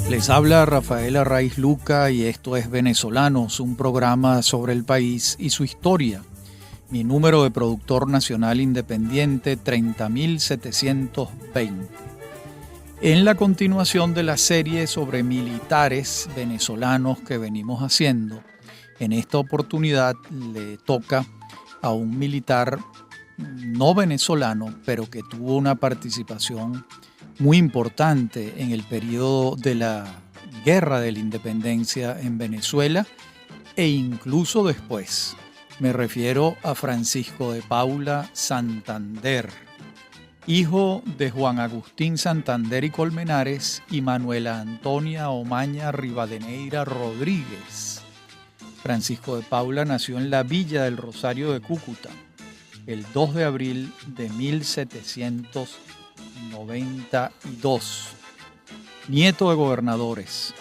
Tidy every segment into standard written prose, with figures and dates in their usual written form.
Les habla Rafael Arraiz Luca y esto es Venezolanos, un programa sobre el país y su historia. Mi número de productor nacional independiente 30.720. En la continuación de la serie sobre militares venezolanos que venimos haciendo, en esta oportunidad le toca a un militar no venezolano, pero que tuvo una participación muy importante en el periodo de la Guerra de la Independencia en Venezuela e incluso después. Me refiero a Francisco de Paula Santander, hijo de Juan Agustín Santander y Colmenares y Manuela Antonia Omaña Rivadeneira Rodríguez. Francisco de Paula nació en la Villa del Rosario de Cúcuta el 2 de abril de 1792. Nieto de gobernadores.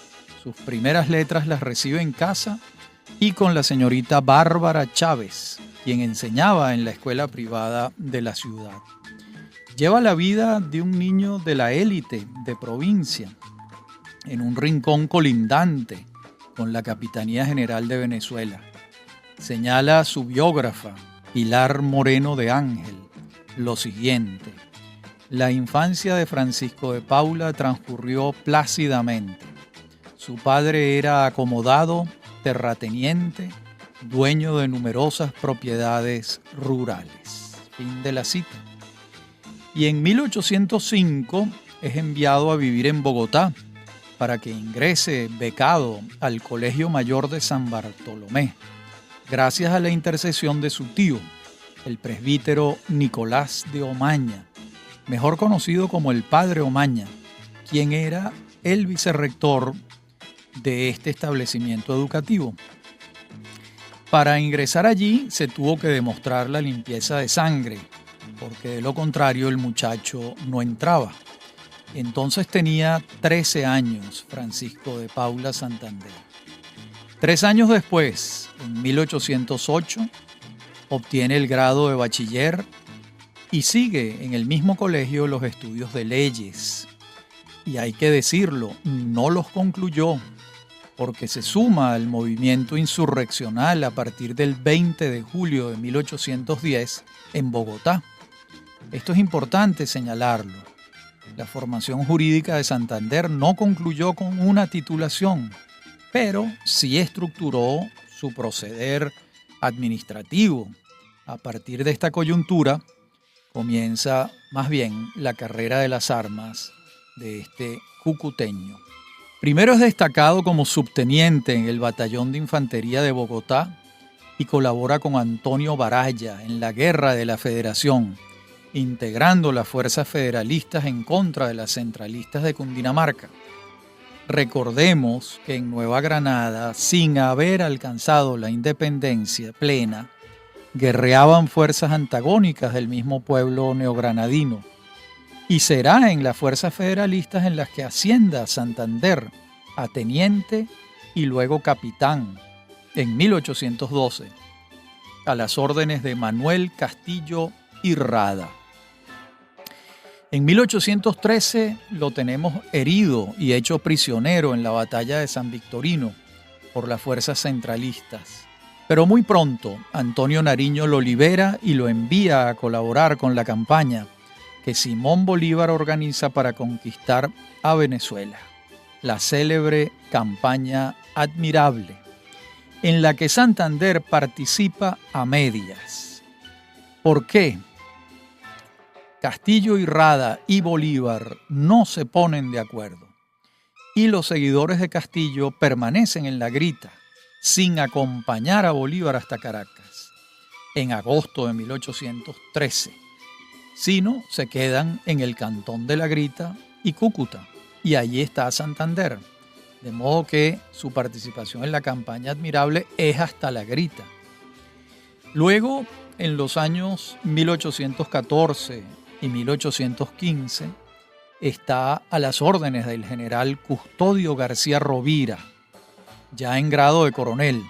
Sus primeras letras las recibe en casa y con la señorita Bárbara Chávez, quien enseñaba en la escuela privada de la ciudad. Lleva la vida de un niño de la élite de provincia, en un rincón colindante con la Capitanía General de Venezuela. Señala su biógrafa, Pilar Moreno de Ángel, lo siguiente: la infancia de Francisco de Paula transcurrió plácidamente. Su padre era acomodado, terrateniente, dueño de numerosas propiedades rurales. Fin de la cita. Y en 1805 es enviado a vivir en Bogotá para que ingrese becado al Colegio Mayor de San Bartolomé, gracias a la intercesión de su tío, el presbítero Nicolás de Omaña, mejor conocido como el Padre Omaña, quien era el vicerrector de este establecimiento educativo. Para ingresar allí se tuvo que demostrar la limpieza de sangre, porque de lo contrario el muchacho no entraba. Entonces tenía 13 años Francisco de Paula Santander. 3 años después, en 1808, obtiene el grado de bachiller y sigue en el mismo colegio los estudios de leyes. Y hay que decirlo, no los concluyó, porque se suma al movimiento insurreccional a partir del 20 de julio de 1810 en Bogotá. Esto es importante señalarlo. La formación jurídica de Santander no concluyó con una titulación, pero sí estructuró su proceder administrativo. A partir de esta coyuntura comienza más bien la carrera de las armas de este cucuteño. Primero es destacado como subteniente en el Batallón de Infantería de Bogotá y colabora con Antonio Baraya en la Guerra de la Federación, integrando las fuerzas federalistas en contra de las centralistas de Cundinamarca. Recordemos que en Nueva Granada, sin haber alcanzado la independencia plena, guerreaban fuerzas antagónicas del mismo pueblo neogranadino, y será en las fuerzas federalistas en las que ascienda Santander a teniente y luego capitán en 1812, a las órdenes de Manuel Castillo y Rada. En 1813 lo tenemos herido y hecho prisionero en la batalla de San Victorino por las fuerzas centralistas. Pero muy pronto Antonio Nariño lo libera y lo envía a colaborar con la campaña que Simón Bolívar organiza para conquistar a Venezuela, la célebre campaña Admirable, en la que Santander participa a medias. ¿Por qué? Castillo y Rada y Bolívar no se ponen de acuerdo, y los seguidores de Castillo permanecen en la Grita, sin acompañar a Bolívar hasta Caracas, en agosto de 1813, sino se quedan en el cantón de la Grita y Cúcuta, y allí está Santander, de modo que su participación en la campaña Admirable es hasta la Grita. Luego, en los años 1814 y 1815, está a las órdenes del general Custodio García Rovira, ya en grado de coronel,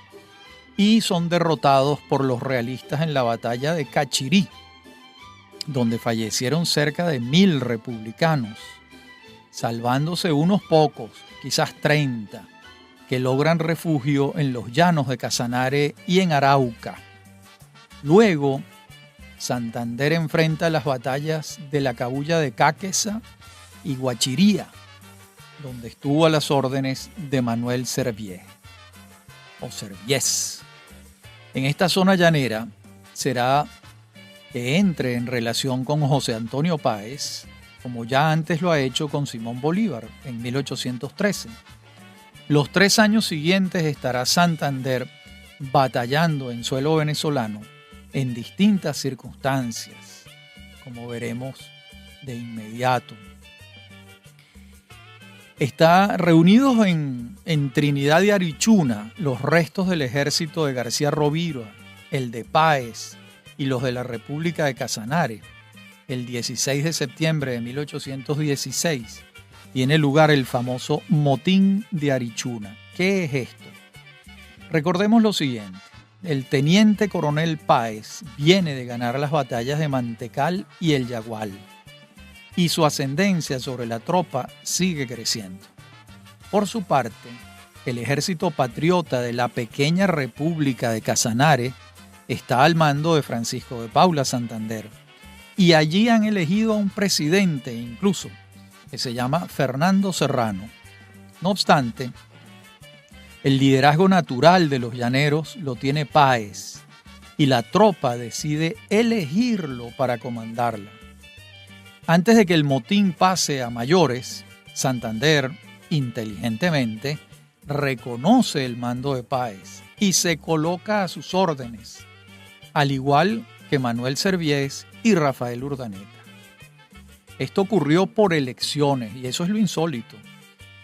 y son derrotados por los realistas en la batalla de Cachirí, donde fallecieron cerca de 1000 republicanos. salvándose unos pocos, quizás 30, que logran refugio en los llanos de Casanare y en Arauca. Luego, Santander enfrenta las batallas de la Cabuya de Cáqueza y Guachiría, donde estuvo a las órdenes de Manuel Serviés o Serviés. En esta zona llanera será que entre en relación con José Antonio Páez, como ya antes lo ha hecho con Simón Bolívar en 1813. Los 3 años siguientes estará Santander batallando en suelo venezolano en distintas circunstancias, como veremos de inmediato. Está reunidos en Trinidad y Arichuna los restos del ejército de García Rovira, el de Páez y los de la República de Casanare. El 16 de septiembre de 1816 tiene lugar el famoso Motín de Arichuna. ¿Qué es esto? Recordemos lo siguiente. El teniente coronel Páez viene de ganar las batallas de Mantecal y el Yagual, y su ascendencia sobre la tropa sigue creciendo. Por su parte, el ejército patriota de la pequeña República de Casanare está al mando de Francisco de Paula Santander, y allí han elegido a un presidente incluso, que se llama Fernando Serrano. No obstante, el liderazgo natural de los llaneros lo tiene Páez, y la tropa decide elegirlo para comandarla. Antes de que el motín pase a mayores, Santander, inteligentemente, reconoce el mando de Páez y se coloca a sus órdenes, al igual que Manuel Serviés y Rafael Urdaneta. Esto ocurrió por elecciones, y eso es lo insólito,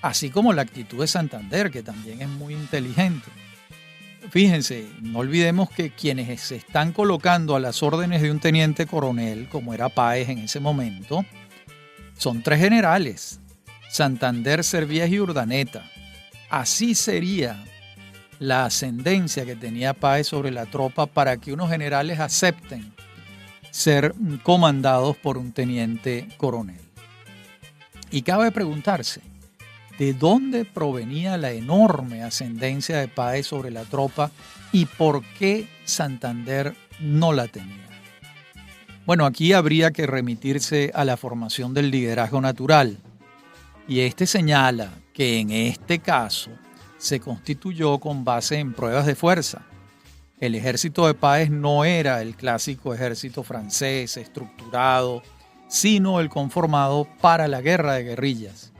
así como la actitud de Santander, que también es muy inteligente. Fíjense, no olvidemos que quienes se están colocando a las órdenes de un teniente coronel, como era Páez en ese momento, son 3 generales: Santander, Serviés y Urdaneta. Así sería la ascendencia que tenía Páez sobre la tropa para que unos generales acepten ser comandados por un teniente coronel. Y cabe preguntarse, ¿de dónde provenía la enorme ascendencia de Páez sobre la tropa y por qué Santander no la tenía? Bueno, aquí habría que remitirse a la formación del liderazgo natural, y este señala que en este caso se constituyó con base en pruebas de fuerza. El ejército de Páez no era el clásico ejército francés estructurado, sino el conformado para la guerra de guerrillas,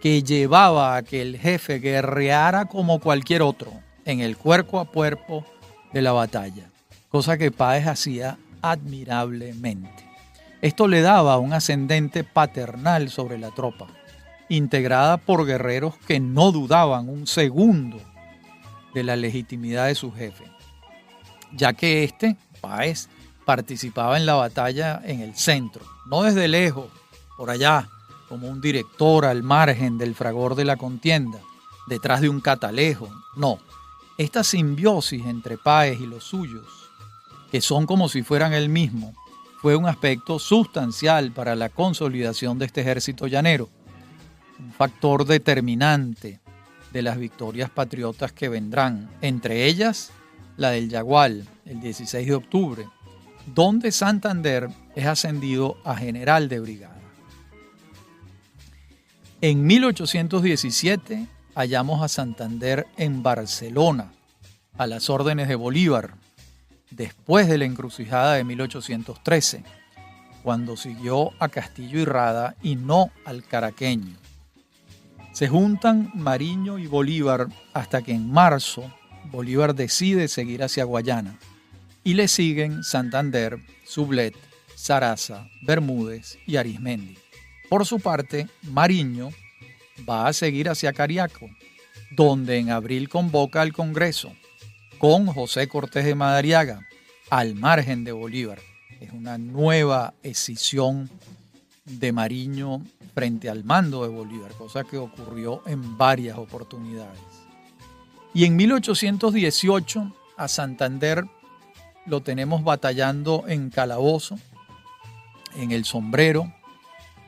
que llevaba a que el jefe guerreara como cualquier otro en el cuerpo a cuerpo de la batalla, cosa que Páez hacía admirablemente. Esto le daba un ascendente paternal sobre la tropa, integrada por guerreros que no dudaban un segundo de la legitimidad de su jefe, ya que Páez, participaba en la batalla en el centro, no desde lejos, por allá, como un director al margen del fragor de la contienda, detrás de un catalejo. No, esta simbiosis entre Páez y los suyos, que son como si fueran él mismo, fue un aspecto sustancial para la consolidación de este ejército llanero, un factor determinante de las victorias patriotas que vendrán, entre ellas la del Yagual, el 16 de octubre, donde Santander es ascendido a general de brigada. En 1817 hallamos a Santander en Barcelona, a las órdenes de Bolívar, después de la encrucijada de 1813, cuando siguió a Castillo y Rada y no al caraqueño. Se juntan Mariño y Bolívar hasta que en marzo Bolívar decide seguir hacia Guayana, y le siguen Santander, Sublet, Zaraza, Bermúdez y Arizmendi. Por su parte, Mariño va a seguir hacia Cariaco, donde en abril convoca al Congreso, con José Cortés de Madariaga, al margen de Bolívar. Es una nueva escisión de Mariño frente al mando de Bolívar, cosa que ocurrió en varias oportunidades. Y en 1818 a Santander lo tenemos batallando en Calabozo, en El Sombrero,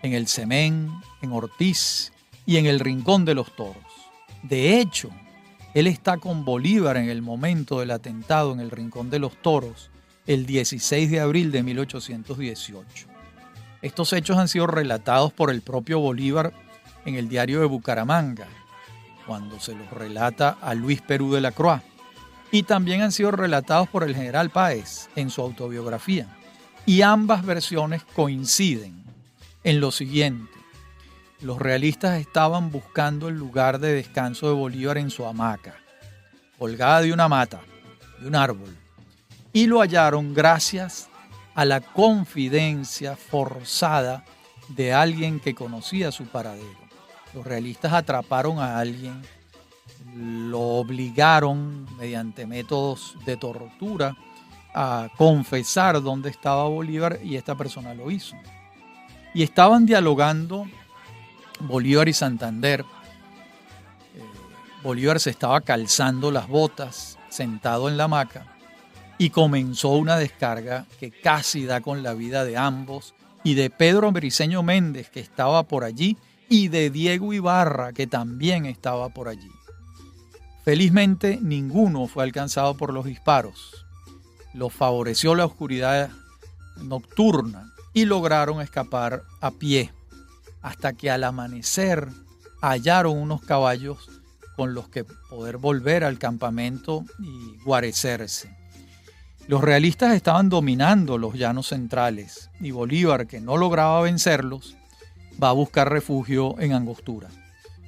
en el Cemén, en Ortiz y en el Rincón de los Toros. De hecho, él está con Bolívar en el momento del atentado en el Rincón de los Toros, el 16 de abril de 1818. Estos hechos han sido relatados por el propio Bolívar en el diario de Bucaramanga, cuando se los relata a Luis Perú de la Croix, y también han sido relatados por el general Páez en su autobiografía. Y ambas versiones coinciden en lo siguiente: los realistas estaban buscando el lugar de descanso de Bolívar en su hamaca, colgada de una mata, de un árbol, y lo hallaron gracias a la confidencia forzada de alguien que conocía su paradero. Los realistas atraparon a alguien, lo obligaron mediante métodos de tortura a confesar dónde estaba Bolívar y esta persona lo hizo. Y estaban dialogando Bolívar y Santander. Bolívar se estaba calzando las botas, sentado en la hamaca, y comenzó una descarga que casi da con la vida de ambos y de Pedro Briceño Méndez, que estaba por allí, y de Diego Ibarra, que también estaba por allí. Felizmente, ninguno fue alcanzado por los disparos. Los favoreció la oscuridad nocturna y lograron escapar a pie, hasta que al amanecer hallaron unos caballos con los que poder volver al campamento y guarecerse. Los realistas estaban dominando los llanos centrales y Bolívar, que no lograba vencerlos, va a buscar refugio en Angostura,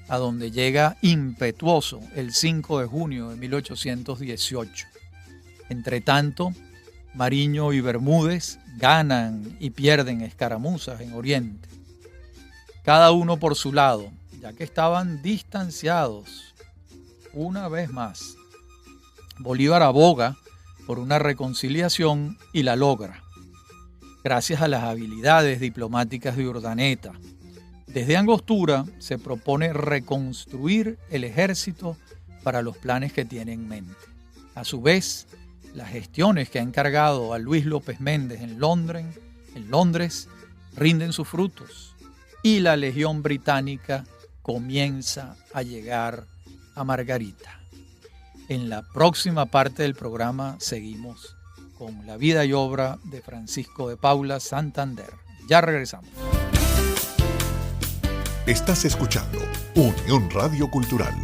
a donde llega impetuoso el 5 de junio de 1818. Entretanto, Mariño y Bermúdez ganan y pierden escaramuzas en Oriente, cada uno por su lado, ya que estaban distanciados. Una vez más, Bolívar aboga por una reconciliación y la logra, gracias a las habilidades diplomáticas de Urdaneta. Desde Angostura se propone reconstruir el ejército para los planes que tiene en mente. A su vez, las gestiones que ha encargado a Luis López Méndez en Londres rinden sus frutos y la Legión Británica comienza a llegar a Margarita. En la próxima parte del programa seguimos con la vida y obra de Francisco de Paula Santander. Ya regresamos. Estás escuchando Unión Radio Cultural.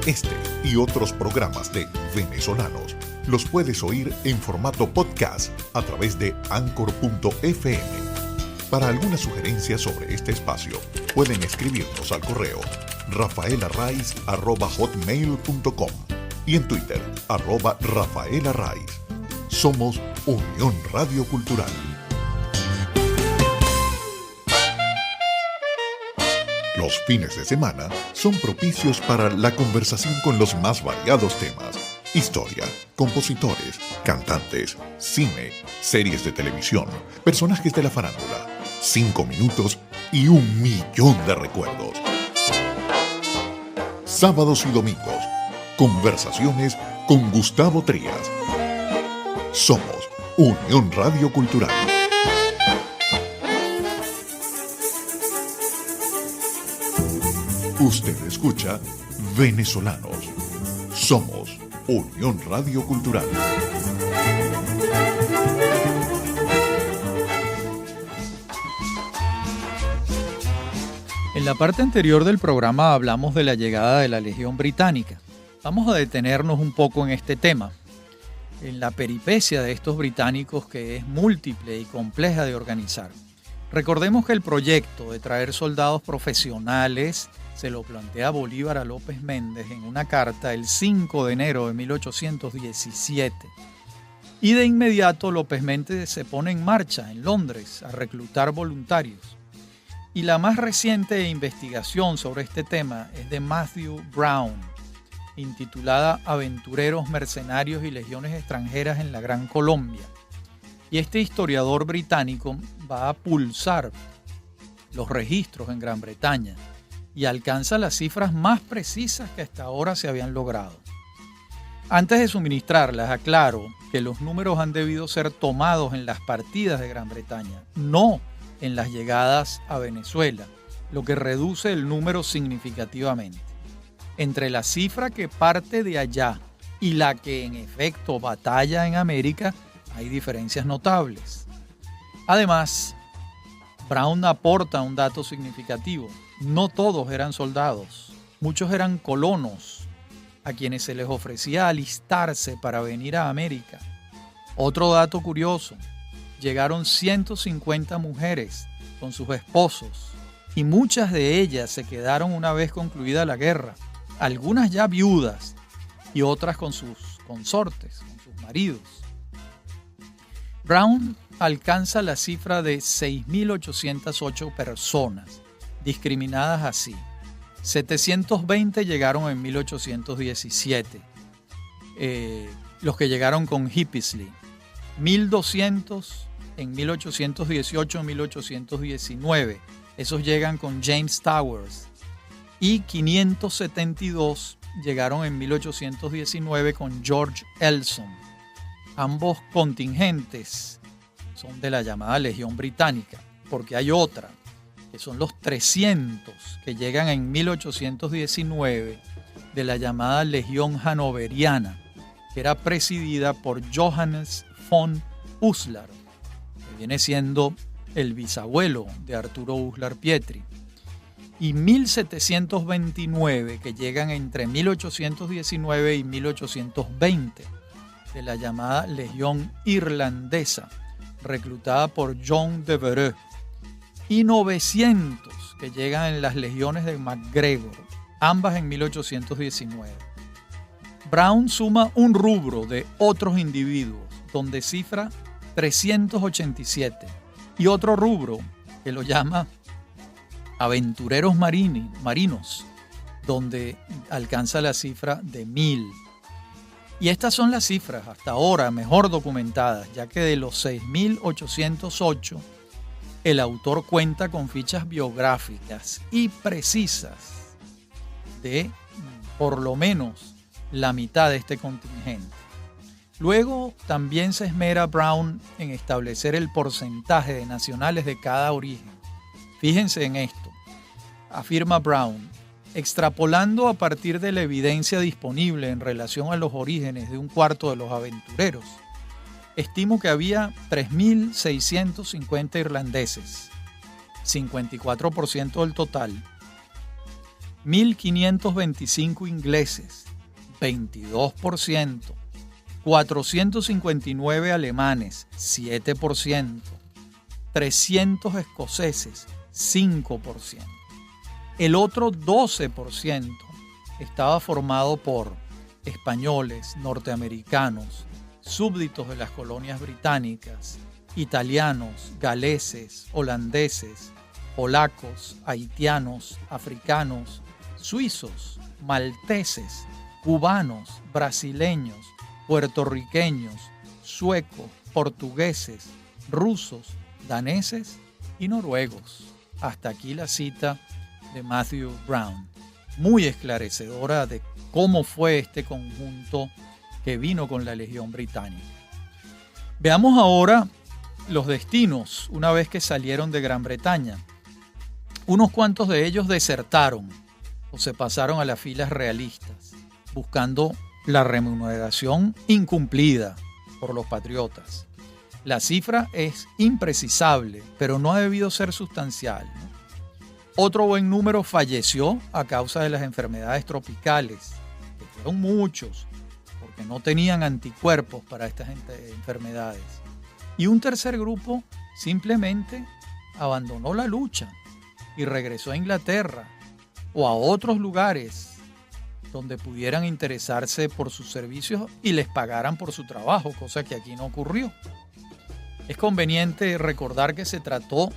Este y otros programas de Venezolanos los puedes oír en formato podcast a través de Anchor.fm. Para alguna sugerencia sobre este espacio, pueden escribirnos al correo rafaelarraiz@hotmail.com y en Twitter @rafaelarraiz. Somos Unión Radio Cultural. Los fines de semana son propicios para la conversación con los más variados temas: historia, compositores, cantantes, cine, series de televisión, personajes de la farándula, 5 minutos y 1.000.000 de recuerdos. Sábados y domingos, conversaciones con Gustavo Trías. Somos Unión Radio Cultural. Usted escucha Venezolanos. Somos Unión Radio Cultural. En la parte anterior del programa hablamos de la llegada de la Legión Británica. Vamos a detenernos un poco en este tema, en la peripecia de estos británicos, que es múltiple y compleja de organizar. Recordemos que el proyecto de traer soldados profesionales se lo plantea Bolívar a López Méndez en una carta el 5 de enero de 1817. Y de inmediato López Méndez se pone en marcha en Londres a reclutar voluntarios. Y la más reciente investigación sobre este tema es de Matthew Brown, intitulada Aventureros, Mercenarios y Legiones Extranjeras en la Gran Colombia. Y este historiador británico va a pulsar los registros en Gran Bretaña y alcanza las cifras más precisas que hasta ahora se habían logrado. Antes de suministrarlas, aclaro que los números han debido ser tomados en las partidas de Gran Bretaña, no en las llegadas a Venezuela, lo que reduce el número significativamente. Entre la cifra que parte de allá y la que en efecto batalla en América, hay diferencias notables. Además, Brown aporta un dato significativo. No todos eran soldados, muchos eran colonos a quienes se les ofrecía alistarse para venir a América. Otro dato curioso, llegaron 150 mujeres con sus esposos y muchas de ellas se quedaron una vez concluida la guerra, algunas ya viudas y otras con sus consortes, con sus maridos. Brown alcanza la cifra de 6.808 personas, discriminadas así. 720 llegaron en 1817, los que llegaron con Hippisley. 1.200 en 1818 y 1819, esos llegan con James Towers. Y 572 llegaron en 1819 con George Elson. Ambos contingentes son de la llamada Legión Británica, porque hay otra, que son los 300 que llegan en 1819 de la llamada Legión Hanoveriana, que era presidida por Johannes von Uslar, que viene siendo el bisabuelo de Arturo Uslar Pietri, y 1729 que llegan entre 1819 y 1820 de la llamada Legión Irlandesa, reclutada por John de Vereux, y 900 que llegan en las legiones de MacGregor, ambas en 1819. Brown suma un rubro de otros individuos, donde cifra 387, y otro rubro que lo llama aventureros marinos, donde alcanza la cifra de 1000. Y estas son las cifras hasta ahora mejor documentadas, ya que de los 6.808, el autor cuenta con fichas biográficas y precisas de por lo menos la mitad de este contingente. Luego también se esmera Brown en establecer el porcentaje de nacionales de cada origen. Fíjense en esto, afirma Brown, extrapolando a partir de la evidencia disponible en relación a los orígenes de un cuarto de los aventureros, estimo que había 3.650 irlandeses, 54% del total, 1.525 ingleses, 22%, 459 alemanes, 7%, 300 escoceses, 5%. El otro 12% estaba formado por españoles, norteamericanos, súbditos de las colonias británicas, italianos, galeses, holandeses, polacos, haitianos, africanos, suizos, malteses, cubanos, brasileños, puertorriqueños, suecos, portugueses, rusos, daneses y noruegos. Hasta aquí la cita de Matthew Brown, muy esclarecedora de cómo fue este conjunto que vino con la Legión Británica. Veamos ahora los destinos una vez que salieron de Gran Bretaña. Unos cuantos de ellos desertaron o se pasaron a las filas realistas, buscando la remuneración incumplida por los patriotas. La cifra es imprecisable, pero no ha debido ser sustancial, ¿no? Otro buen número falleció a causa de las enfermedades tropicales, que fueron muchos, porque no tenían anticuerpos para estas enfermedades. Y un tercer grupo simplemente abandonó la lucha y regresó a Inglaterra o a otros lugares donde pudieran interesarse por sus servicios y les pagaran por su trabajo, cosa que aquí no ocurrió. Es conveniente recordar que se trató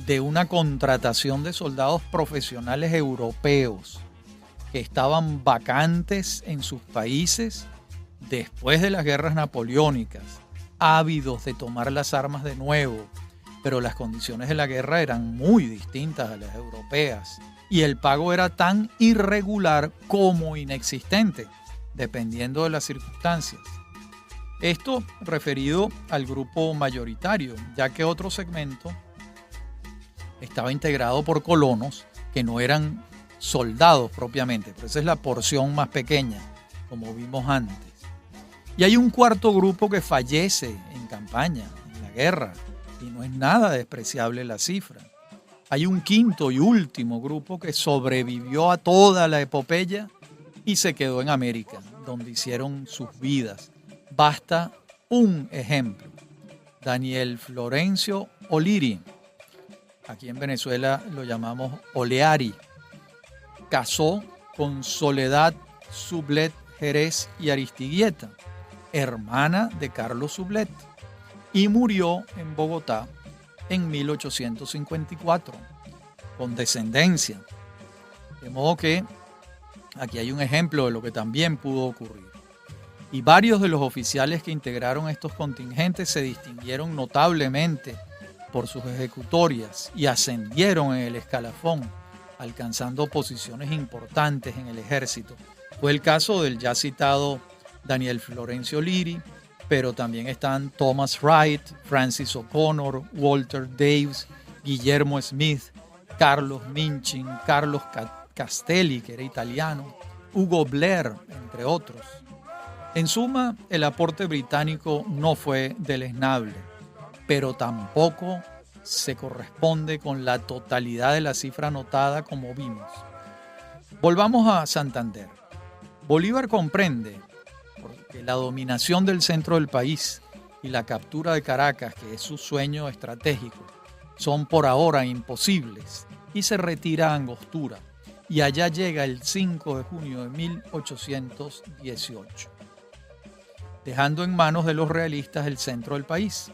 de una contratación de soldados profesionales europeos que estaban vacantes en sus países después de las guerras napoleónicas, ávidos de tomar las armas de nuevo, pero las condiciones de la guerra eran muy distintas a las europeas y el pago era tan irregular como inexistente, dependiendo de las circunstancias. Esto referido al grupo mayoritario, ya que otro segmento estaba integrado por colonos que no eran soldados propiamente, pero esa es la porción más pequeña, como vimos antes. Y hay un cuarto grupo que fallece en campaña, en la guerra, y no es nada despreciable la cifra. Hay un quinto y último grupo que sobrevivió a toda la epopeya y se quedó en América, donde hicieron sus vidas. Basta un ejemplo: Daniel Florencio O'Leary, aquí en Venezuela lo llamamos Oleari, casó con Soledad Sublet Jerez y Aristiguieta, hermana de Carlos Sublet, y murió en Bogotá en 1854, con descendencia. De modo que aquí hay un ejemplo de lo que también pudo ocurrir. Y varios de los oficiales que integraron estos contingentes se distinguieron notablemente por sus ejecutorias y ascendieron en el escalafón, alcanzando posiciones importantes en el ejército. Fue el caso del ya citado Daniel Florencio O'Leary, pero también están Thomas Wright, Francis O'Connor, Walter Davis, Guillermo Smith, Carlos Minchin, Carlos Castelli, que era italiano, Hugo Blair, entre otros. En suma, el aporte británico no fue deleznable, pero tampoco se corresponde con la totalidad de la cifra anotada, como vimos. Volvamos a Santander. Bolívar comprende que la dominación del centro del país y la captura de Caracas, que es su sueño estratégico, son por ahora imposibles, y se retira a Angostura, y allá llega el 5 de junio de 1818, dejando en manos de los realistas el centro del país.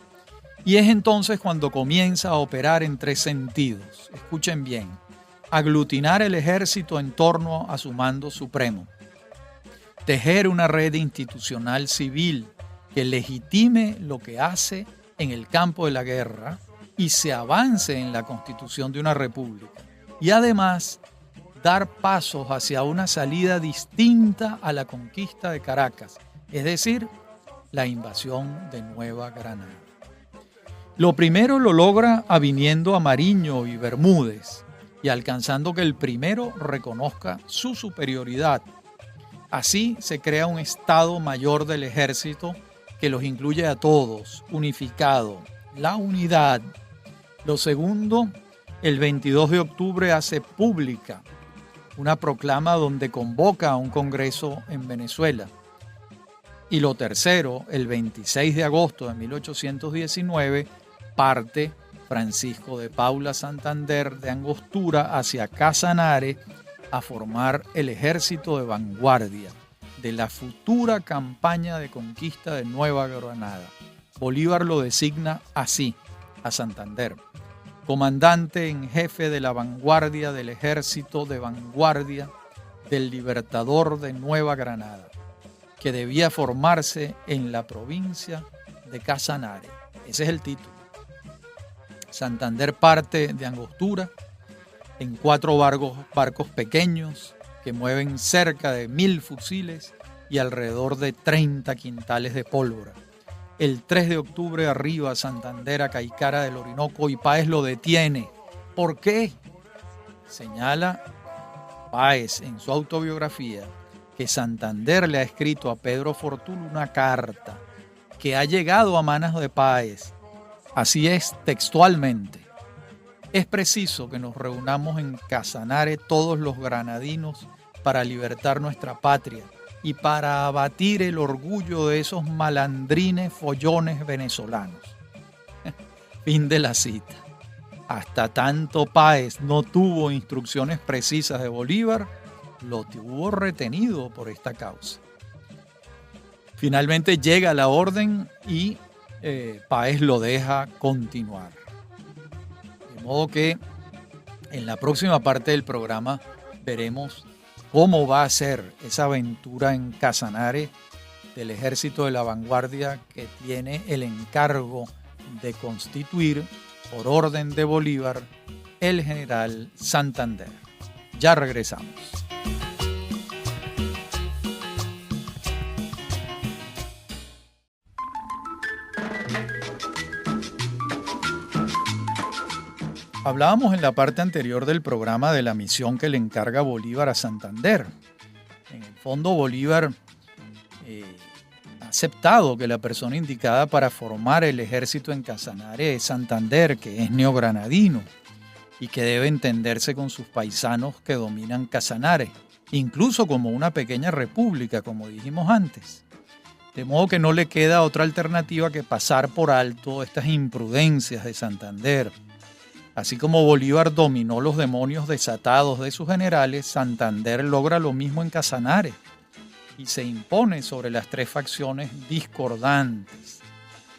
Y es entonces cuando comienza a operar en tres sentidos. Escuchen bien: aglutinar el ejército en torno a su mando supremo, tejer una red institucional civil que legitime lo que hace en el campo de la guerra y se avance en la constitución de una república, y además dar pasos hacia una salida distinta a la conquista de Caracas, es decir, la invasión de Nueva Granada. Lo primero lo logra aviniendo a Mariño y Bermúdez y alcanzando que el primero reconozca su superioridad. Así se crea un Estado Mayor del Ejército que los incluye a todos, unificado, la unidad. Lo segundo, el 22 de octubre hace pública una proclama donde convoca a un congreso en Venezuela. Y lo tercero, el 26 de agosto de 1819, parte Francisco de Paula Santander de Angostura hacia Casanare a formar el ejército de vanguardia de la futura campaña de conquista de Nueva Granada. Bolívar lo designa así a Santander: comandante en jefe de la vanguardia del ejército de vanguardia del Libertador de Nueva Granada, que debía formarse en la provincia de Casanare. Ese es el título. Santander parte de Angostura en 4 barcos pequeños que mueven cerca de 1000 fusiles y alrededor de 30 quintales de pólvora. El 3 de octubre arriba a Santander a Caicara del Orinoco y Páez lo detiene. ¿Por qué? Señala Páez en su autobiografía que Santander le ha escrito a Pedro Fortul una carta que ha llegado a manos de Páez. Así es, textualmente: es preciso que nos reunamos en Casanare todos los granadinos para libertar nuestra patria y para abatir el orgullo de esos malandrines follones venezolanos. Fin de la cita. Hasta tanto Páez no tuvo instrucciones precisas de Bolívar, lo tuvo retenido por esta causa. Finalmente llega la orden y Páez lo deja continuar. De modo que en la próxima parte del programa veremos cómo va a ser esa aventura en Casanare del ejército de la vanguardia que tiene el encargo de constituir, por orden de Bolívar, el general Santander. Ya regresamos. Hablábamos en la parte anterior del programa de la misión que le encarga Bolívar a Santander. En el fondo, Bolívar ha aceptado que la persona indicada para formar el ejército en Casanare es Santander, que es neogranadino y que debe entenderse con sus paisanos que dominan Casanare, incluso como una pequeña república, como dijimos antes. De modo que no le queda otra alternativa que pasar por alto estas imprudencias de Santander. Así como Bolívar dominó los demonios desatados de sus generales, Santander logra lo mismo en Casanare y se impone sobre las tres facciones discordantes.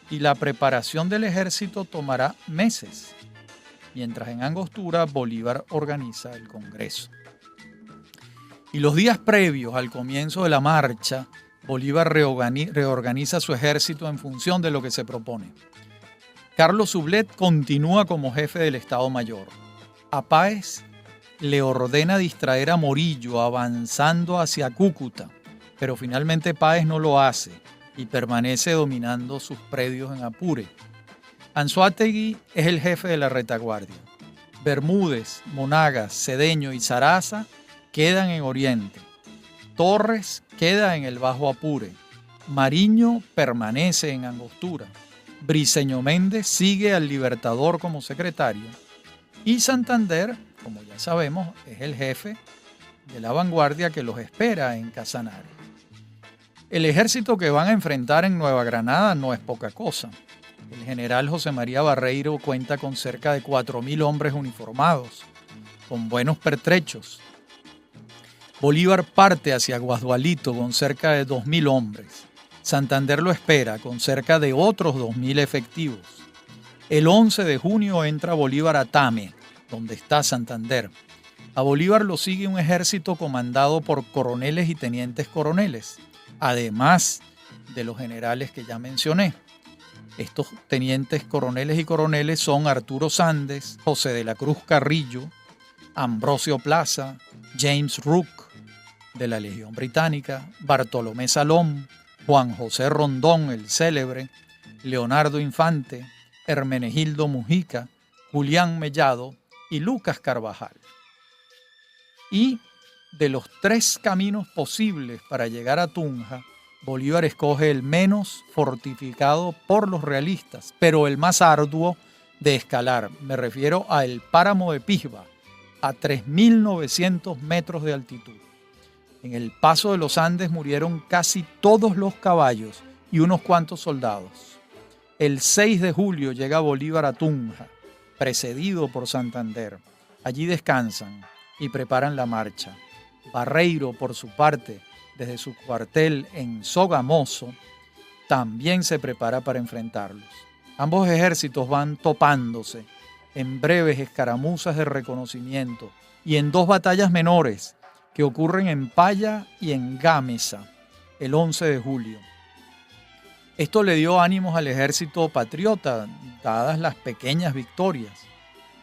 Y la preparación del ejército tomará meses, mientras en Angostura Bolívar organiza el Congreso. Y los días previos al comienzo de la marcha, Bolívar reorganiza su ejército en función de lo que se propone. Carlos Sublet continúa como jefe del Estado Mayor. A Páez le ordena distraer a Morillo avanzando hacia Cúcuta, pero finalmente Páez no lo hace y permanece dominando sus predios en Apure. Anzoátegui es el jefe de la retaguardia. Bermúdez, Monagas, Cedeño y Zaraza quedan en Oriente. Torres queda en el Bajo Apure. Mariño permanece en Angostura. Briceño Méndez sigue al Libertador como secretario. Y Santander, como ya sabemos, es el jefe de la vanguardia que los espera en Casanare. El ejército que van a enfrentar en Nueva Granada no es poca cosa. El general José María Barreiro cuenta con cerca de 4.000 hombres uniformados, con buenos pertrechos. Bolívar parte hacia Guasdualito con cerca de 2.000 hombres. Santander lo espera con cerca de otros 2.000 efectivos. El 11 de junio entra Bolívar a Tame, donde está Santander. A Bolívar lo sigue un ejército comandado por coroneles y tenientes coroneles, además de los generales que ya mencioné. Estos tenientes coroneles y coroneles son Arturo Sandes, José de la Cruz Carrillo, Ambrosio Plaza, James Rook de la Legión Británica, Bartolomé Salom, Juan José Rondón el célebre, Leonardo Infante, Hermenegildo Mujica, Julián Mellado y Lucas Carvajal. Y de los 3 caminos posibles para llegar a Tunja, Bolívar escoge el menos fortificado por los realistas, pero el más arduo de escalar. Me refiero a el Páramo de Pisba, a 3.900 metros de altitud. En el paso de los Andes murieron casi todos los caballos y unos cuantos soldados. El 6 de julio llega Bolívar a Tunja, precedido por Santander. Allí descansan y preparan la marcha. Barreiro, por su parte, desde su cuartel en Sogamoso, también se prepara para enfrentarlos. Ambos ejércitos van topándose en breves escaramuzas de reconocimiento y en 2 batallas menores que ocurren en Paya y en Gámeza el 11 de julio. Esto le dio ánimos al ejército patriota, dadas las pequeñas victorias.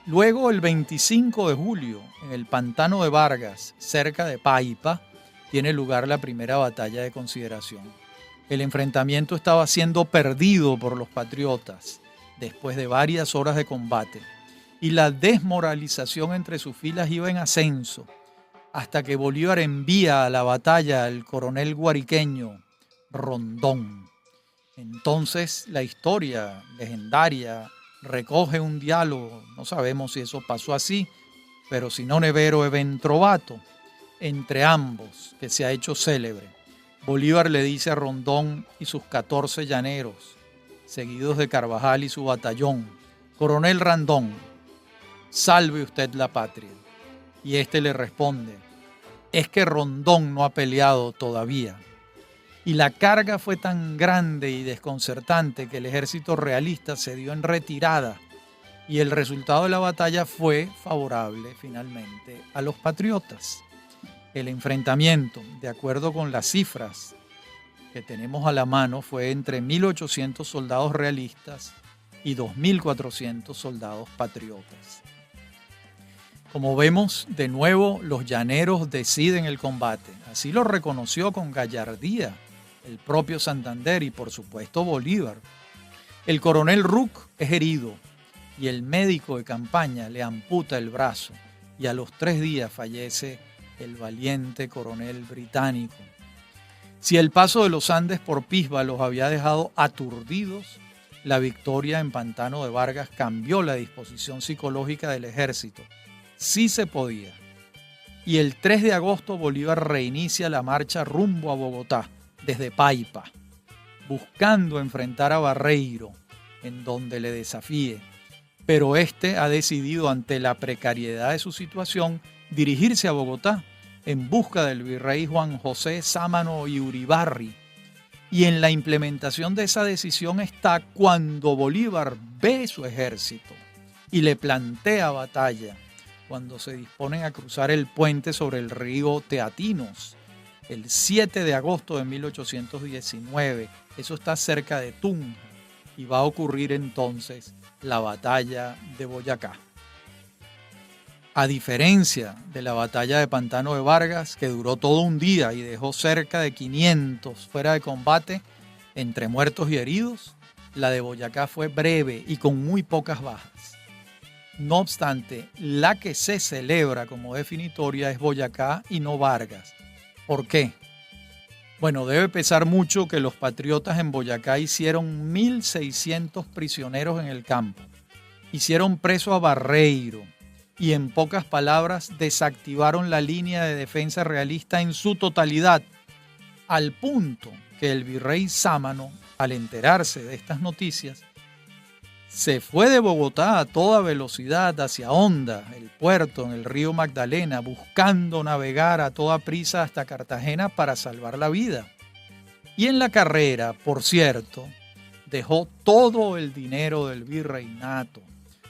Luego, el 25 de julio, en el Pantano de Vargas, cerca de Paipa, tiene lugar la primera batalla de consideración. El enfrentamiento estaba siendo perdido por los patriotas después de varias horas de combate y la desmoralización entre sus filas iba en ascenso hasta que Bolívar envía a la batalla al coronel guariqueño Rondón. Entonces la historia legendaria recoge un diálogo, no sabemos si eso pasó así, pero si non è vero è ben trovato, entre ambos, que se ha hecho célebre. Bolívar le dice a Rondón y sus 14 llaneros, seguidos de Carvajal y su batallón: Coronel Rondón, salve usted la patria. Y este le responde: es que Rondón no ha peleado todavía. Y la carga fue tan grande y desconcertante que el ejército realista se dio en retirada y el resultado de la batalla fue favorable finalmente a los patriotas. El enfrentamiento, de acuerdo con las cifras que tenemos a la mano, fue entre 1.800 soldados realistas y 2.400 soldados patriotas. Como vemos, de nuevo los llaneros deciden el combate. Así lo reconoció con gallardía el propio Santander y por supuesto Bolívar. El coronel Rook es herido y el médico de campaña le amputa el brazo y a los 3 días fallece el valiente coronel británico. Si el paso de los Andes por Pisba los había dejado aturdidos, la victoria en Pantano de Vargas cambió la disposición psicológica del ejército. Sí se podía. Y el 3 de agosto Bolívar reinicia la marcha rumbo a Bogotá, desde Paipa, buscando enfrentar a Barreiro, en donde le desafíe. Pero este ha decidido, ante la precariedad de su situación, dirigirse a Bogotá en busca del virrey Juan José Sámano y Uribarri. Y en la implementación de esa decisión está cuando Bolívar ve su ejército y le plantea batalla, cuando se disponen a cruzar el puente sobre el río Teatinos, el 7 de agosto de 1819. Eso está cerca de Tunja y va a ocurrir entonces la batalla de Boyacá. A diferencia de la batalla de Pantano de Vargas, que duró todo un día y dejó cerca de 500 fuera de combate, entre muertos y heridos, la de Boyacá fue breve y con muy pocas bajas. No obstante, la que se celebra como definitoria es Boyacá y no Vargas. ¿Por qué? Bueno, debe pesar mucho que los patriotas en Boyacá hicieron 1.600 prisioneros en el campo. Hicieron preso a Barreiro y, en pocas palabras, desactivaron la línea de defensa realista en su totalidad, al punto que el virrey Sámano, al enterarse de estas noticias, se fue de Bogotá a toda velocidad hacia Honda, el puerto en el río Magdalena, buscando navegar a toda prisa hasta Cartagena para salvar la vida. Y en la carrera, por cierto, dejó todo el dinero del virreinato,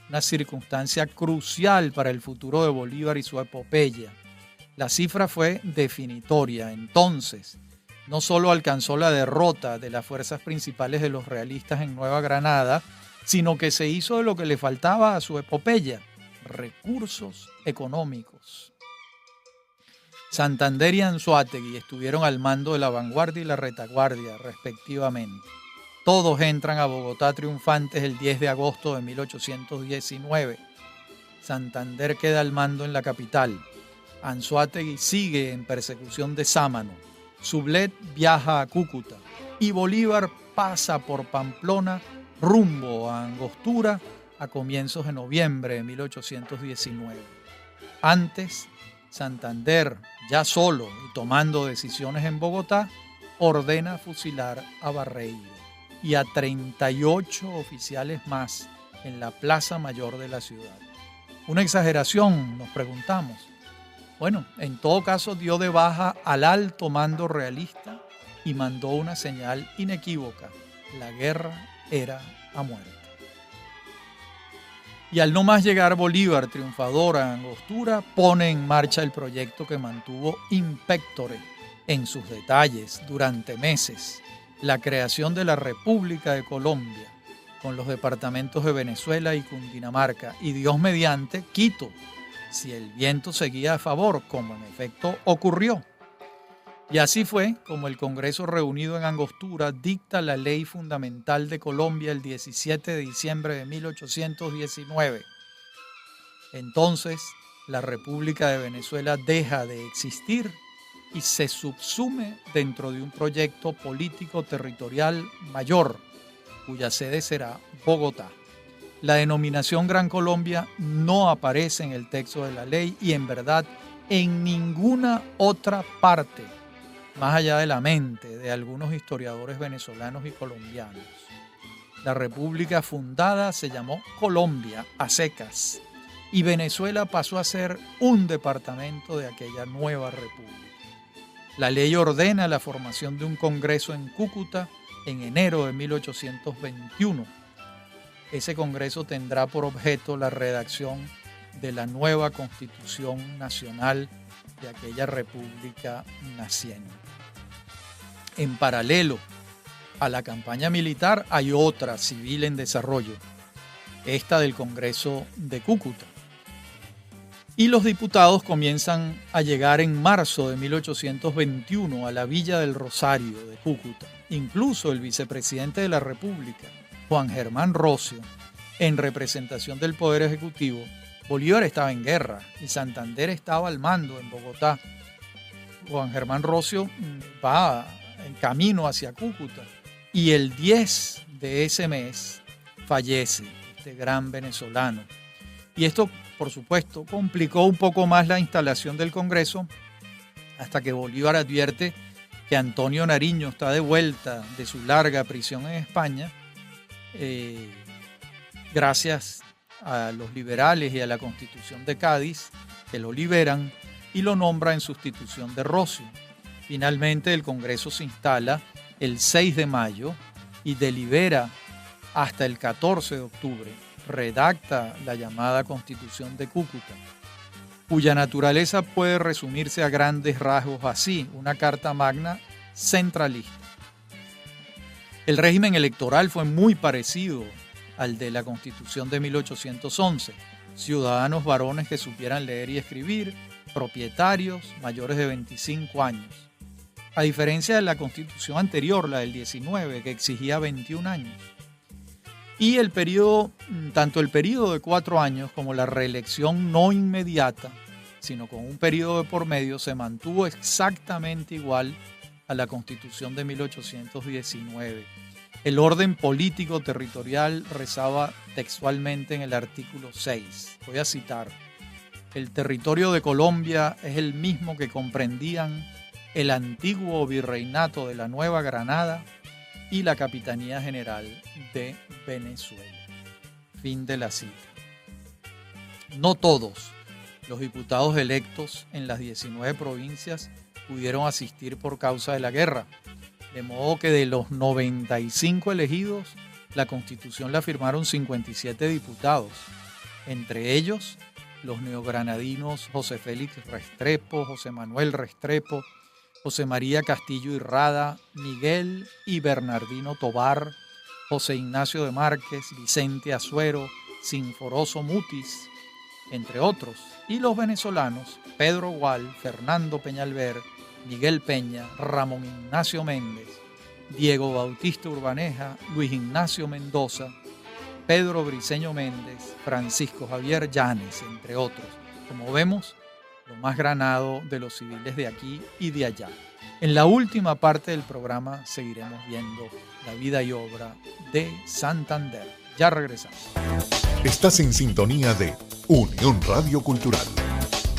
una circunstancia crucial para el futuro de Bolívar y su epopeya. La cifra fue definitoria. Entonces, no solo alcanzó la derrota de las fuerzas principales de los realistas en Nueva Granada, sino que se hizo de lo que le faltaba a su epopeya: recursos económicos. Santander y Anzoátegui estuvieron al mando de la vanguardia y la retaguardia, respectivamente. Todos entran a Bogotá triunfantes el 10 de agosto de 1819. Santander queda al mando en la capital. Anzoátegui sigue en persecución de Sámano. Sublet viaja a Cúcuta y Bolívar pasa por Pamplona rumbo a Angostura a comienzos de noviembre de 1819. Antes, Santander, ya solo y tomando decisiones en Bogotá, ordena fusilar a Barreiro y a 38 oficiales más en la Plaza Mayor de la ciudad. ¿Una exageración?, nos preguntamos. Bueno, en todo caso dio de baja al alto mando realista y mandó una señal inequívoca: la guerra era a muerte. Y al no más llegar Bolívar triunfador a Angostura, pone en marcha el proyecto que mantuvo in pectore en sus detalles durante meses: la creación de la República de Colombia, con los departamentos de Venezuela y Cundinamarca, y Dios mediante, Quito, si el viento seguía a favor, como en efecto ocurrió. Y así fue como el Congreso reunido en Angostura dicta la Ley Fundamental de Colombia el 17 de diciembre de 1819. Entonces, la República de Venezuela deja de existir y se subsume dentro de un proyecto político territorial mayor, cuya sede será Bogotá. La denominación Gran Colombia no aparece en el texto de la ley y, en verdad, en ninguna otra parte, más allá de la mente de algunos historiadores venezolanos y colombianos. La república fundada se llamó Colombia a secas y Venezuela pasó a ser un departamento de aquella nueva república. La ley ordena la formación de un congreso en Cúcuta en enero de 1821. Ese congreso tendrá por objeto la redacción de la nueva Constitución Nacional de aquella república naciente. En paralelo a la campaña militar hay otra civil en desarrollo, esta del Congreso de Cúcuta. Y los diputados comienzan a llegar en marzo de 1821 a la Villa del Rosario de Cúcuta. Incluso el vicepresidente de la República, Juan Germán Rocio, en representación del Poder Ejecutivo, Bolívar estaba en guerra y Santander estaba al mando en Bogotá. Juan Germán Rocio va en camino hacia Cúcuta y el 10 de ese mes fallece este gran venezolano. Y esto, por supuesto, complicó un poco más la instalación del Congreso hasta que Bolívar advierte que Antonio Nariño está de vuelta de su larga prisión en España, gracias a los liberales y a la Constitución de Cádiz, que lo liberan y lo nombra en sustitución de Rocio. Finalmente el Congreso se instala el 6 de mayo y delibera hasta el 14 de octubre. Redacta la llamada Constitución de Cúcuta, cuya naturaleza puede resumirse a grandes rasgos así: una carta magna centralista. El régimen electoral fue muy parecido al de la Constitución de 1811. Ciudadanos varones que supieran leer y escribir, propietarios mayores de 25 años. A diferencia de la Constitución anterior, la del 19, que exigía 21 años. Y tanto el periodo de 4 años como la reelección no inmediata, sino con un periodo de por medio, se mantuvo exactamente igual a la Constitución de 1819. El orden político territorial rezaba textualmente en el artículo 6. Voy a citar: el territorio de Colombia es el mismo que comprendían el antiguo virreinato de la Nueva Granada y la Capitanía General de Venezuela. Fin de la cita. No todos los diputados electos en las 19 provincias pudieron asistir por causa de la guerra, de modo que de los 95 elegidos, la Constitución la firmaron 57 diputados, entre ellos los neogranadinos José Félix Restrepo, José Manuel Restrepo, José María Castillo y Rada, Miguel y Bernardino Tobar, José Ignacio de Márquez, Vicente Azuero, Sinforoso Mutis, entre otros, y los venezolanos Pedro Gual, Fernando Peñalver, Miguel Peña, Ramón Ignacio Méndez, Diego Bautista Urbaneja, Luis Ignacio Mendoza, Pedro Briceño Méndez, Francisco Javier Llanes, entre otros. Como vemos, lo más granado de los civiles de aquí y de allá. En la última parte del programa seguiremos viendo la vida y obra de Santander. Ya regresamos. Estás en sintonía de Unión Radio Cultural.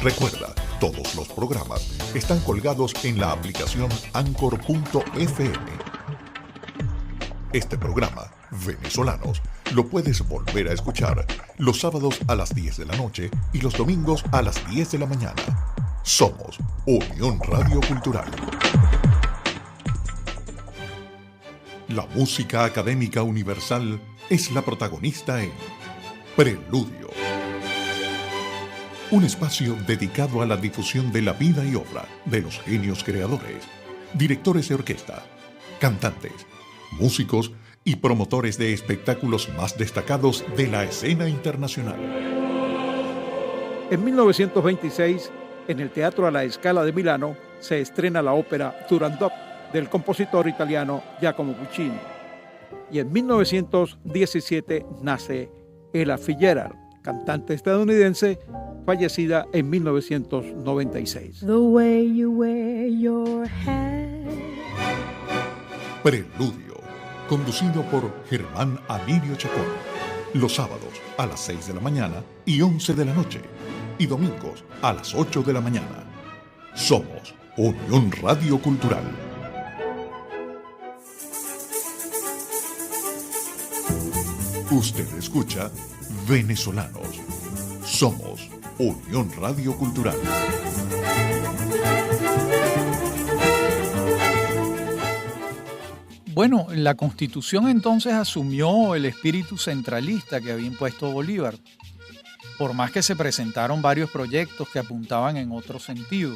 Recuerda, todos los programas están colgados en la aplicación Anchor.fm. Este programa, Venezolanos, lo puedes volver a escuchar los sábados a las 10 de la noche y los domingos a las 10 de la mañana. Somos Unión Radio Cultural. La música académica universal es la protagonista en Preludio, un espacio dedicado a la difusión de la vida y obra de los genios creadores, directores de orquesta, cantantes, músicos y promotores de espectáculos más destacados de la escena internacional. En 1926, en el Teatro alla Scala de Milano, se estrena la ópera Turandot del compositor italiano Giacomo Puccini. Y en 1917 nace Ella Fitzgerald, cantante estadounidense, fallecida en 1996. The way you wear your hat. Preludio, conducido por Germán Alirio Chacón, los sábados a las 6 de la mañana y 11 de la noche, y domingos a las 8 de la mañana. Somos Unión Radio Cultural. Usted escucha Venezolanos. Somos Unión Radio Cultural. Bueno, la Constitución entonces asumió el espíritu centralista que había impuesto Bolívar, por más que se presentaron varios proyectos que apuntaban en otro sentido.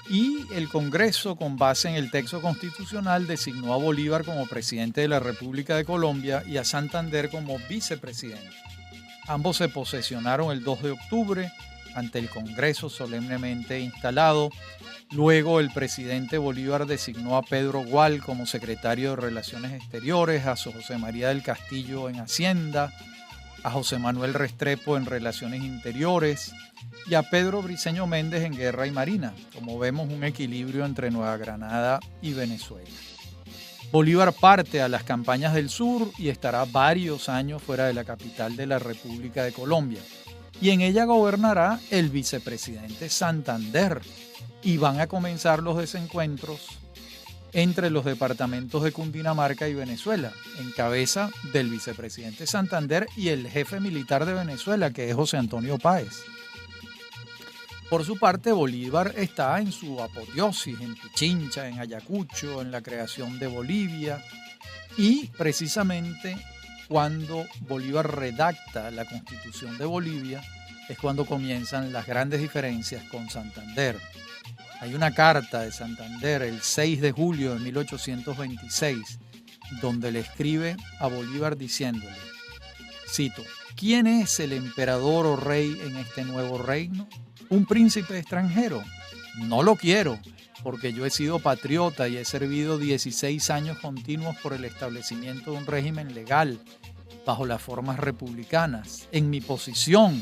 Y el Congreso, con base en el texto constitucional, designó a Bolívar como presidente de la República de Colombia y a Santander como vicepresidente. Ambos se posesionaron el 2 de octubre ante el Congreso solemnemente instalado. Luego el presidente Bolívar designó a Pedro Gual como secretario de Relaciones Exteriores, a José María del Castillo en Hacienda, a José Manuel Restrepo en Relaciones Interiores y a Pedro Briceño Méndez en Guerra y Marina. Como vemos, un equilibrio entre Nueva Granada y Venezuela. Bolívar parte a las campañas del sur y estará varios años fuera de la capital de la República de Colombia. Y en ella gobernará el vicepresidente Santander. Y van a comenzar los desencuentros entre los departamentos de Cundinamarca y Venezuela, en cabeza del vicepresidente Santander y el jefe militar de Venezuela, que es José Antonio Páez. Por su parte, Bolívar está en su apoteosis, en Pichincha, en Ayacucho, en la creación de Bolivia, y precisamente cuando Bolívar redacta la Constitución de Bolivia es cuando comienzan las grandes diferencias con Santander. Hay una carta de Santander el 6 de julio de 1826 donde le escribe a Bolívar diciéndole, cito, ¿quién es el emperador o rey en este nuevo reino? ¿Un príncipe extranjero? No lo quiero, porque yo he sido patriota y he servido 16 años continuos por el establecimiento de un régimen legal bajo las formas republicanas. En mi posición,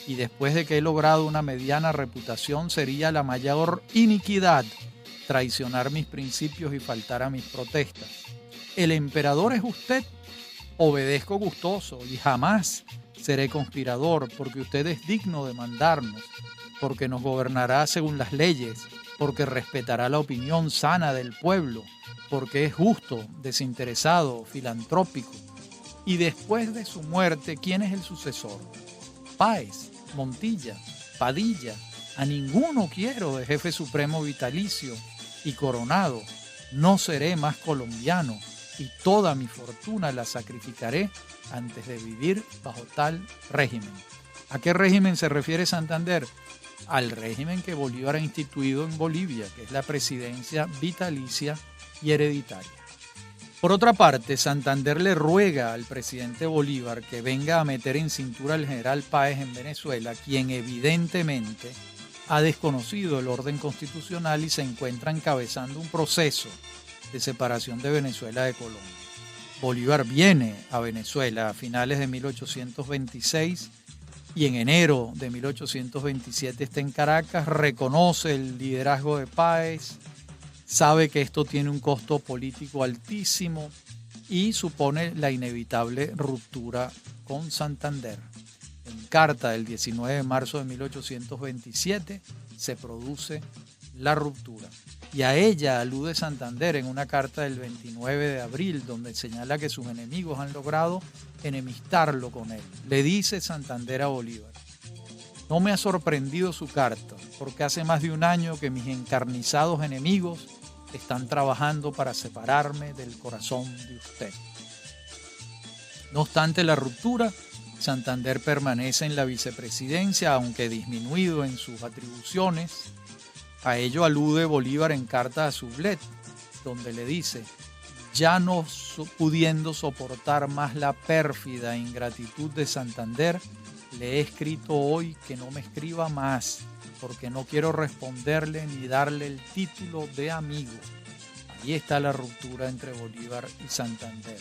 y después de que he logrado una mediana reputación, sería la mayor iniquidad traicionar mis principios y faltar a mis protestas. El emperador es usted, obedezco gustoso y jamás seré conspirador, porque usted es digno de mandarnos, porque nos gobernará según las leyes, porque respetará la opinión sana del pueblo, porque es justo, desinteresado, filantrópico. Y después de su muerte, ¿quién es el sucesor? Páez, Montilla, Padilla, a ninguno quiero de jefe supremo vitalicio y coronado. No seré más colombiano y toda mi fortuna la sacrificaré antes de vivir bajo tal régimen. ¿A qué régimen se refiere Santander? Al régimen que Bolívar ha instituido en Bolivia, que es la presidencia vitalicia y hereditaria. Por otra parte, Santander le ruega al presidente Bolívar que venga a meter en cintura al general Páez en Venezuela, quien evidentemente ha desconocido el orden constitucional y se encuentra encabezando un proceso de separación de Venezuela de Colombia. Bolívar viene a Venezuela a finales de 1826 y en enero de 1827 está en Caracas, reconoce el liderazgo de Páez, sabe que esto tiene un costo político altísimo y supone la inevitable ruptura con Santander. En carta del 19 de marzo de 1827 se produce la ruptura. Y a ella alude Santander en una carta del 29 de abril, donde señala que sus enemigos han logrado enemistarlo con él. Le dice Santander a Bolívar: no me ha sorprendido su carta, porque hace más de un año que mis encarnizados enemigos están trabajando para separarme del corazón de usted. No obstante la ruptura, Santander permanece en la vicepresidencia, aunque disminuido en sus atribuciones. A ello alude Bolívar en carta a Sublet, donde le dice: ya no pudiendo soportar más la pérfida ingratitud de Santander, le he escrito hoy que no me escriba más, porque no quiero responderle ni darle el título de amigo. Ahí está la ruptura entre Bolívar y Santander.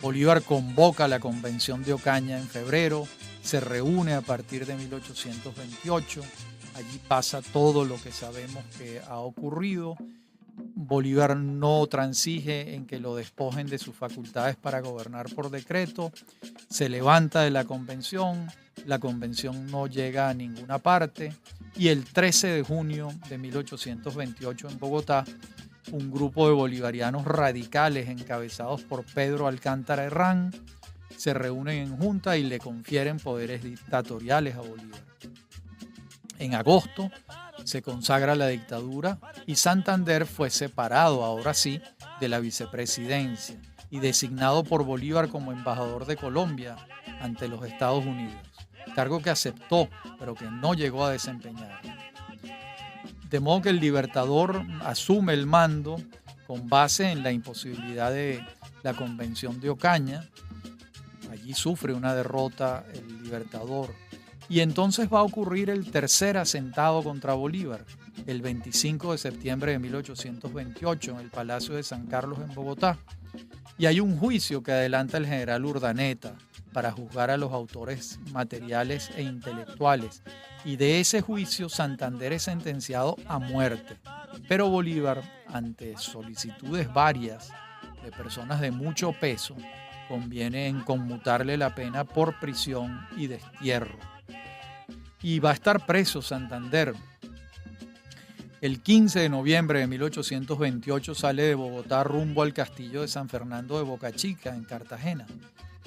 Bolívar convoca la Convención de Ocaña en febrero, se reúne a partir de 1828, allí pasa todo lo que sabemos que ha ocurrido. Bolívar no transige en que lo despojen de sus facultades para gobernar por decreto, se levanta de la convención no llega a ninguna parte y el 13 de junio de 1828 en Bogotá, un grupo de bolivarianos radicales encabezados por Pedro Alcántara Herrán se reúnen en junta y le confieren poderes dictatoriales a Bolívar. En agosto se consagra la dictadura y Santander fue separado, ahora sí, de la vicepresidencia y designado por Bolívar como embajador de Colombia ante los Estados Unidos, cargo que aceptó, pero que no llegó a desempeñar. De modo que el Libertador asume el mando con base en la imposibilidad de la Convención de Ocaña. Allí sufre una derrota el Libertador. Y entonces va a ocurrir el tercer atentado contra Bolívar, el 25 de septiembre de 1828 en el Palacio de San Carlos en Bogotá. Y hay un juicio que adelanta el general Urdaneta, para juzgar a los autores materiales e intelectuales, y de ese juicio Santander es sentenciado a muerte. Pero Bolívar, ante solicitudes varias de personas de mucho peso, conviene en conmutarle la pena por prisión y destierro. Y va a estar preso Santander. El 15 de noviembre de 1828 sale de Bogotá rumbo al castillo de San Fernando de Boca Chica, en Cartagena.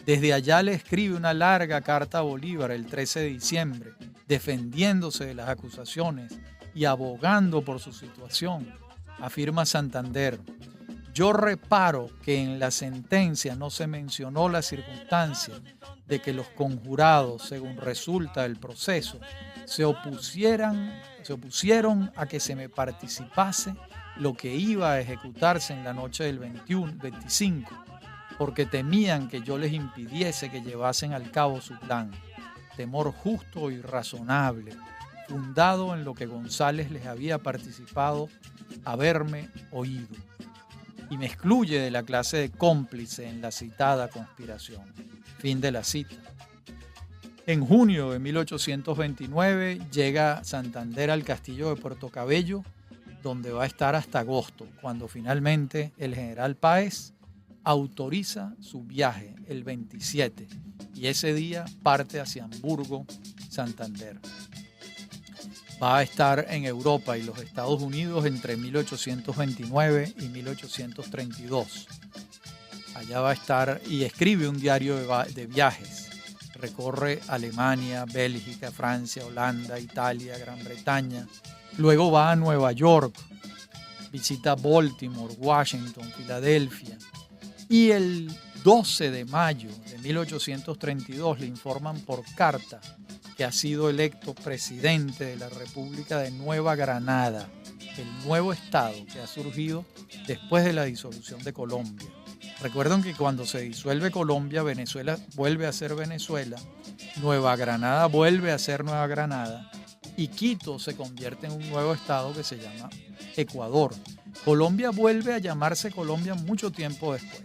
Desde allá le escribe una larga carta a Bolívar el 13 de diciembre, defendiéndose de las acusaciones y abogando por su situación. Afirma Santander: yo reparo que en la sentencia no se mencionó la circunstancia de que los conjurados, según resulta del proceso, se opusieron a que se me participase lo que iba a ejecutarse en la noche del 25, porque temían que yo les impidiese que llevasen al cabo su plan. Temor justo y razonable, fundado en lo que González les había participado haberme oído, y me excluye de la clase de cómplice en la citada conspiración. Fin de la cita. En junio de 1829 llega Santander al castillo de Puerto Cabello, donde va a estar hasta agosto, cuando finalmente el general Páez autoriza su viaje el 27, y ese día parte hacia Hamburgo, Santander. Va a estar en Europa y los Estados Unidos entre 1829 y 1832. Allá va a estar y escribe un diario de viajes. Recorre Alemania, Bélgica, Francia, Holanda, Italia, Gran Bretaña. Luego va a Nueva York, visita Baltimore, Washington, Filadelfia. Y el 12 de mayo de 1832 le informan por carta que ha sido electo presidente de la República de Nueva Granada, el nuevo estado que ha surgido después de la disolución de Colombia. Recuerden que cuando se disuelve Colombia, Venezuela vuelve a ser Venezuela, Nueva Granada vuelve a ser Nueva Granada y Quito se convierte en un nuevo estado que se llama Ecuador. Colombia vuelve a llamarse Colombia mucho tiempo después.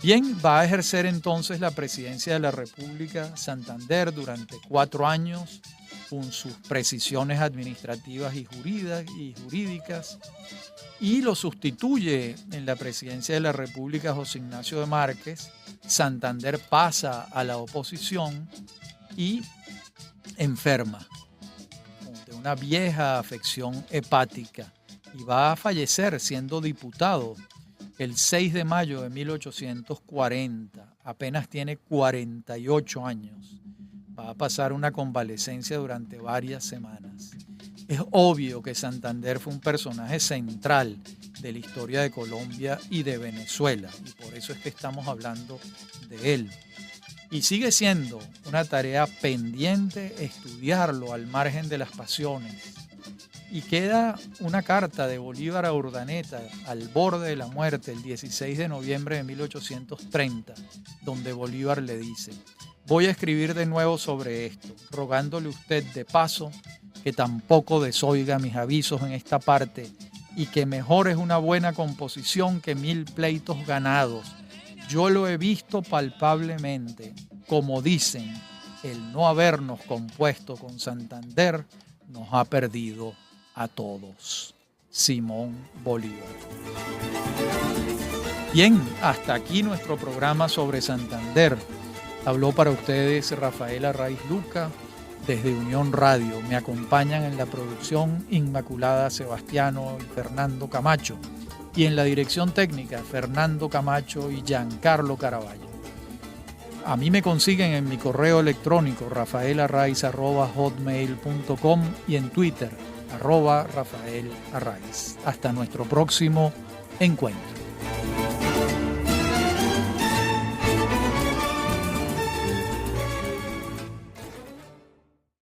Bien, va a ejercer entonces la presidencia de la República Santander durante 4 años con sus precisiones administrativas y jurídicas, y lo sustituye en la presidencia de la República José Ignacio de Márquez. Santander pasa a la oposición y enferma de una vieja afección hepática y va a fallecer siendo diputado el 6 de mayo de 1840. Apenas tiene 48 años. Va a pasar una convalecencia durante varias semanas. Es obvio que Santander fue un personaje central de la historia de Colombia y de Venezuela, y por eso es que estamos hablando de él. Y sigue siendo una tarea pendiente estudiarlo al margen de las pasiones. Y queda una carta de Bolívar a Urdaneta al borde de la muerte el 16 de noviembre de 1830, donde Bolívar le dice: voy a escribir de nuevo sobre esto, rogándole usted de paso que tampoco desoiga mis avisos en esta parte y que mejor es una buena composición que 1000 pleitos ganados. Yo lo he visto palpablemente. Como dicen, el no habernos compuesto con Santander nos ha perdido a todos. Simón Bolívar. Bien, hasta aquí nuestro programa sobre Santander. Habló para ustedes Rafael Arraiz Luca desde Unión Radio. Me acompañan en la producción Inmaculada Sebastiano y Fernando Camacho, y en la dirección técnica Fernando Camacho y Giancarlo Caraballo. A mí me consiguen en mi correo electrónico rafaelarraiz@hotmail.com y en Twitter @Rafael Arraiz. Hasta nuestro próximo encuentro.